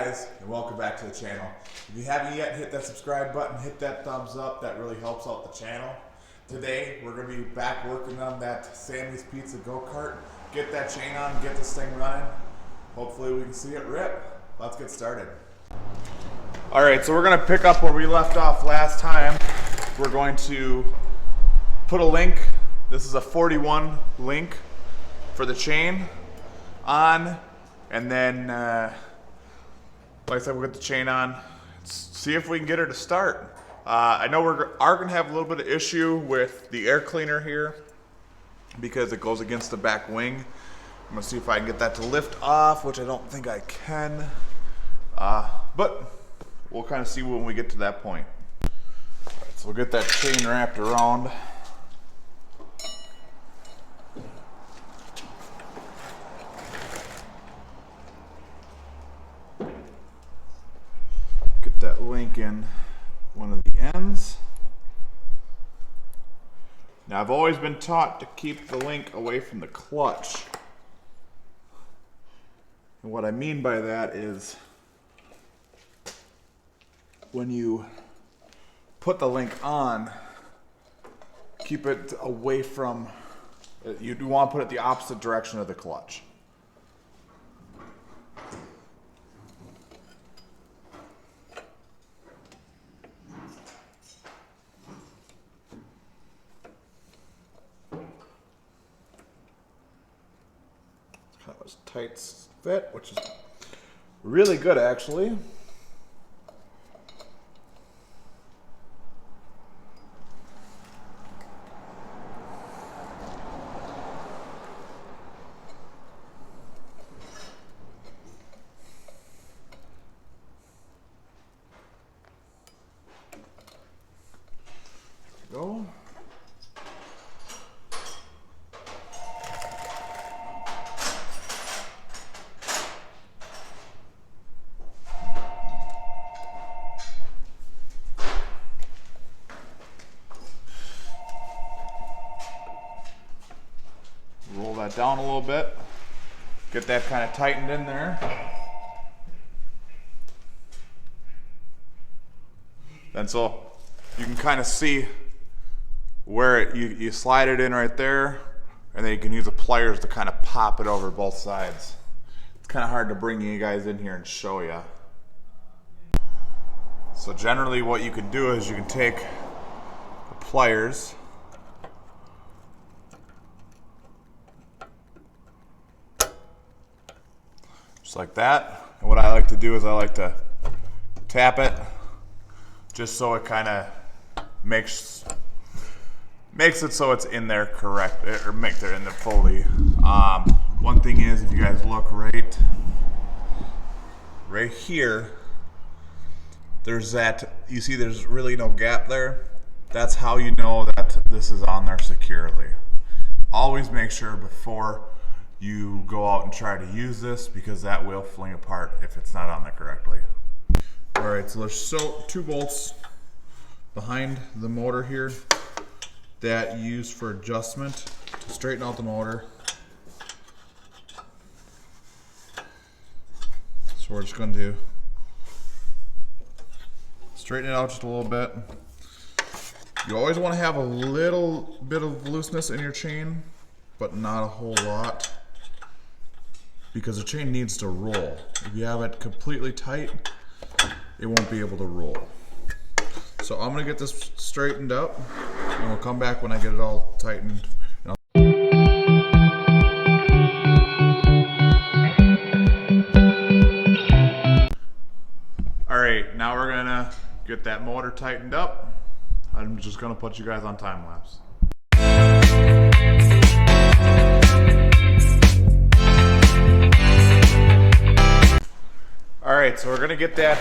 guys, and welcome back to the channel. If you haven't yet, hit that subscribe button, hit that thumbs up. That really helps out the channel. Today we're going to be back working on that Sammy's Pizza go-kart. Get that chain on, get this thing running. Hopefully we can see it rip. Let's get started. Alright, so we're going to pick up where we left off last time. We're going to put a link. This is a 41 link for the chain on, and then like I said, we'll get the chain on, see if we can get her to start. I know we are going to have a little bit of issue with the air cleaner here because it goes against the back wing. I'm going to see if I can get that to lift off, which I don't think I can, but we'll kind of see when we get to that point. All right, so we'll get that chain wrapped around. That link in one of the ends. Now I've always been taught to keep the link away from the clutch. And what I mean by that is when you put the link on, keep it away from, you want to put it the opposite direction of the clutch. That was tight fit, which is really good actually. There we go. Roll that down a little bit, get that kind of tightened in there. Then so you can kind of see where you slide it in right there, and then you can use the pliers to kind of pop it over both sides. It's kind of hard to bring you guys in here and show you. So generally what you can do is you can take the pliers, just like that. And what I like to do is I like to tap it just so it kind of makes it so it's in there correct, or make it in there fully. One thing is, if you guys look right here, there's that, you see there's really no gap there. That's how you know that this is on there securely. Always make sure before you go out and try to use this, because that will fling apart if it's not on there correctly. Alright, so there's two bolts behind the motor here that you use for adjustment to straighten out the motor. So we're just going to straighten it out just a little bit. You always want to have a little bit of looseness in your chain, but not a whole lot, because the chain needs to roll. If you have it completely tight, it won't be able to roll. So I'm gonna get this straightened up, and we'll come back when I get it all tightened. Alright, now we're gonna get that motor tightened up. I'm just gonna put you guys on time lapse. Alright, so we're going to get that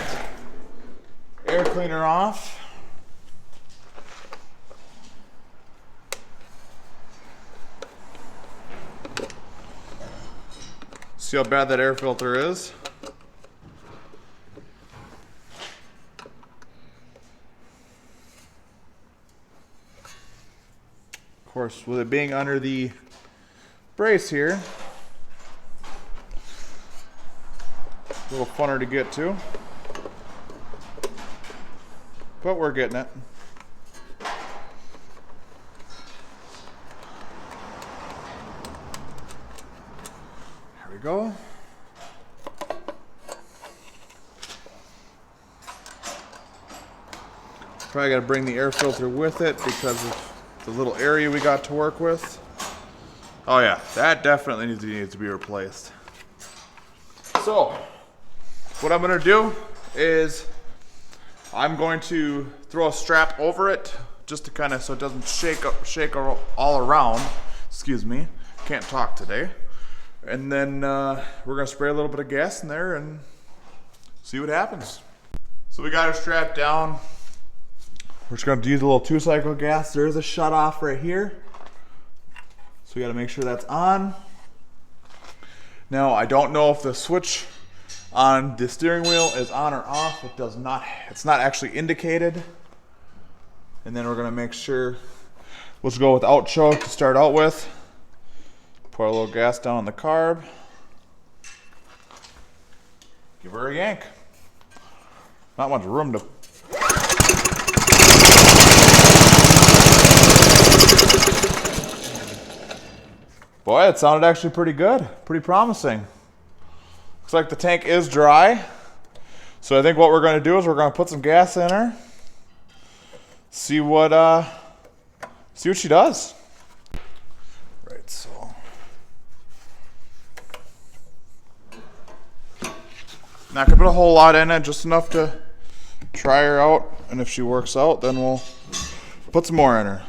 air cleaner off. See how bad that air filter is? Of course, with it being under the brace here, A little funner to get to, but we're getting it. There we go. Probably got to bring the air filter with it because of the little area we got to work with. Oh yeah, that definitely needs to be replaced. So, what I'm going to do is I'm going to throw a strap over it just to kind of so it doesn't shake all around. Excuse me, can't talk today. And then we're going to spray a little bit of gas in there and see what happens. So we got her strapped down. We're just going to use a little 2-cycle gas. There is a shut off right here. So we got to make sure that's on. Now I don't know if the switch on the steering wheel is on or off. It does not, it's not actually indicated. And then we're going to make sure, let's go without choke to start out with. Pour a little gas down on the carb. Give her a yank. Not much room to. Boy, it sounded actually pretty good, pretty promising. Looks like the tank is dry. So I think what we're going to do is we're going to put some gas in her. See what she does. Right, so. Not going to put a whole lot in it, just enough to try her out. And if she works out, then we'll put some more in her.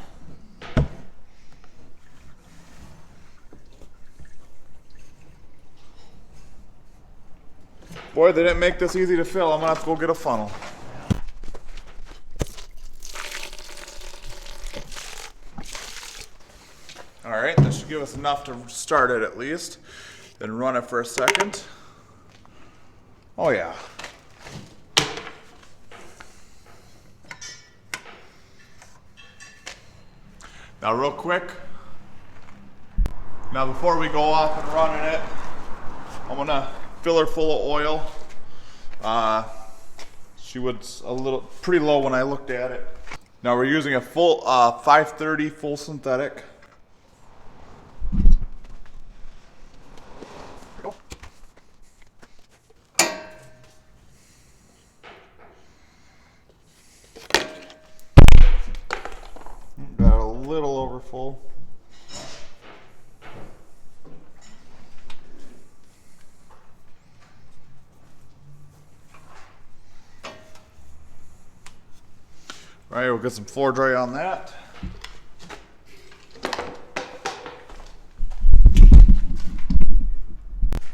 Boy, they didn't make this easy to fill. I'm going to have to go get a funnel. Alright, that should give us enough to start it at least. Then run it for a second. Oh yeah. Now real quick. Now before we go off and running it, I'm going to fill her full of oil. She was pretty low when I looked at it. Now we're using a full 530 full synthetic. Got a little over full. All right, we'll get some floor dry on that.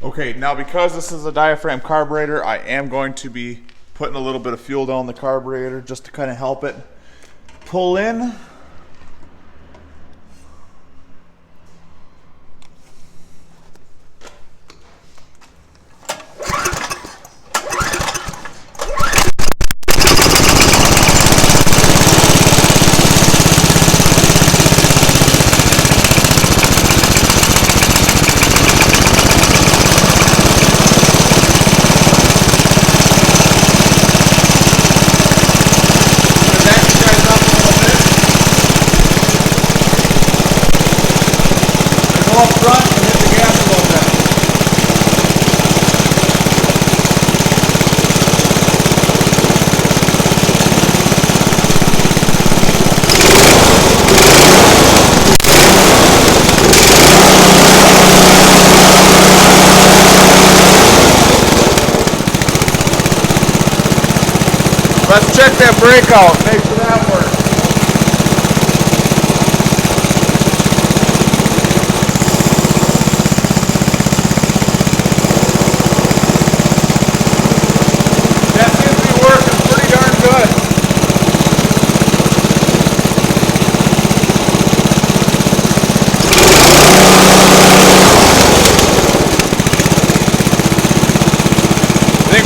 Okay, now because this is a diaphragm carburetor, I am going to be putting a little bit of fuel down the carburetor just to kind of help it pull in. Up front and hit the gas a little bit. Let's check that brake out, make sure that works.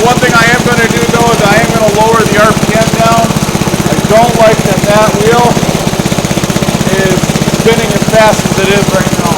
One thing I am going to do though is I am going to lower the RPM down. I don't like that wheel is spinning as fast as it is right now.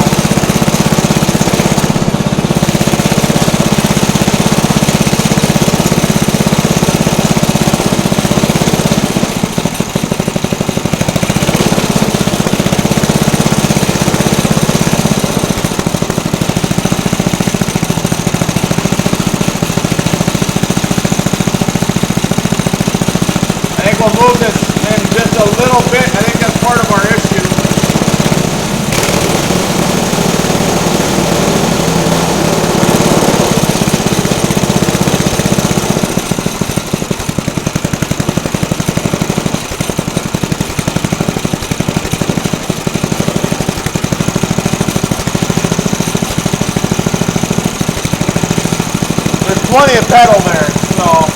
we'll move this in just a little bit. I think that's part of our issue. There's plenty of pedal there, so.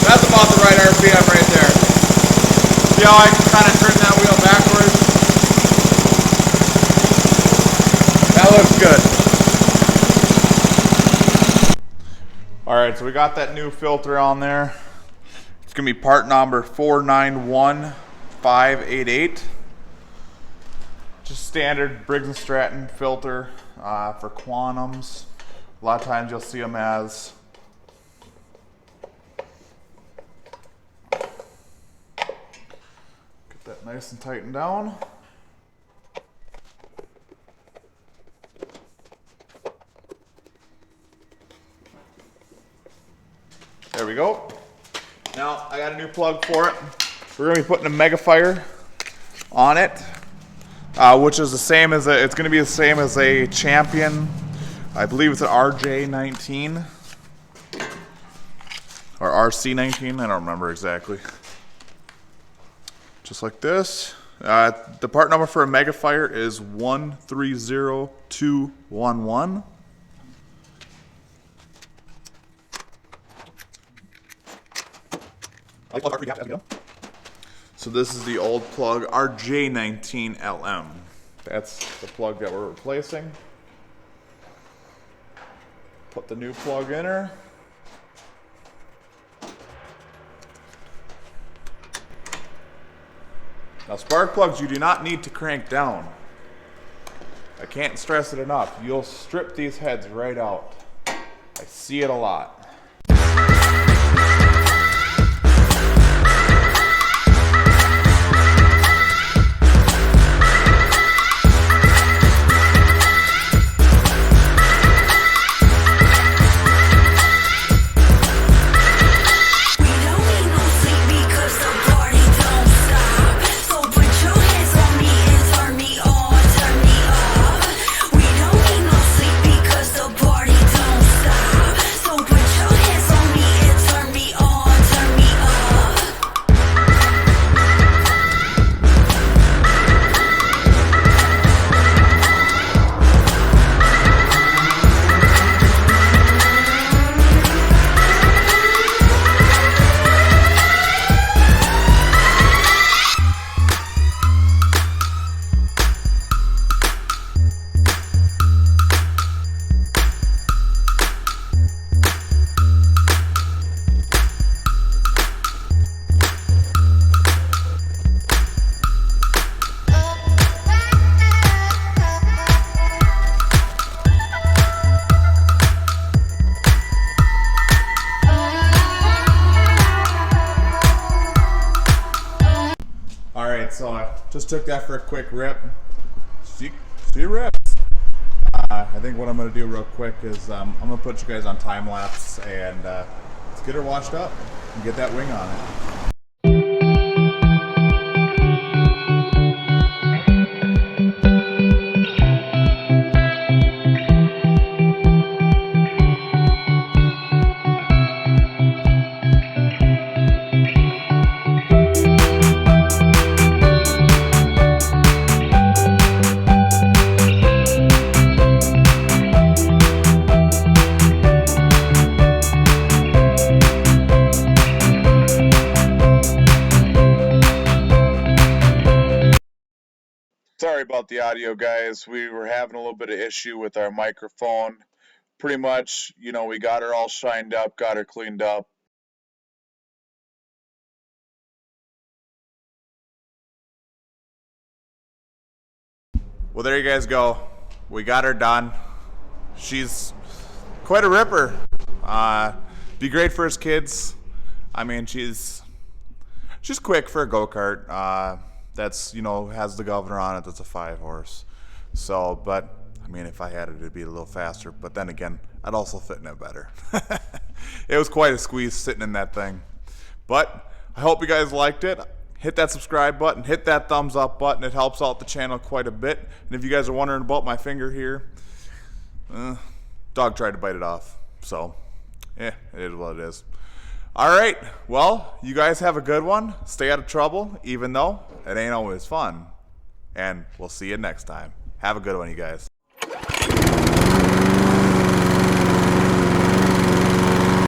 That's about the right RPM right there. See how I can kind of turn that wheel backwards? That looks good. Alright, so we got that new filter on there. It's going to be part number 491588. Just standard Briggs & Stratton filter for quantums. A lot of times you'll see them as that nice and tightened down. There we go. Now I got a new plug for it. We're going to be putting a Megafire on it, which is the same as it's going to be the same as a Champion. I believe it's an RJ19 or RC19. I don't remember exactly. Just like this. The part number for a Megafire is 130211. So this is the old plug, RJ19LM. That's the plug that we're replacing. Put the new plug in her. Now spark plugs you do not need to crank down. I can't stress it enough. You'll strip these heads right out. I see it a lot. So I just took that for a quick rip. See rips. I think what I'm going to do real quick is I'm going to put you guys on time lapse and let's get her washed up and get that wing on it. Sorry about the audio, guys. We were having a little bit of issue with our microphone. Pretty much, you know, we got her all shined up, got her cleaned up. Well, there you guys go. We got her done. She's quite a ripper. Be great for his kids. I mean, she's quick for a go-kart. That's, you know, has the governor on it. That's a 5-horse. So, but I mean, if I had it, it'd be a little faster. But then again, I'd also fit in it better. It was quite a squeeze sitting in that thing. But I hope you guys liked it. Hit that subscribe button. Hit that thumbs up button. It helps out the channel quite a bit. And if you guys are wondering about my finger here, dog tried to bite it off. So, yeah, it is what it is. All right. Well, you guys have a good one. Stay out of trouble, even though it ain't always fun. And we'll see you next time. Have a good one, you guys.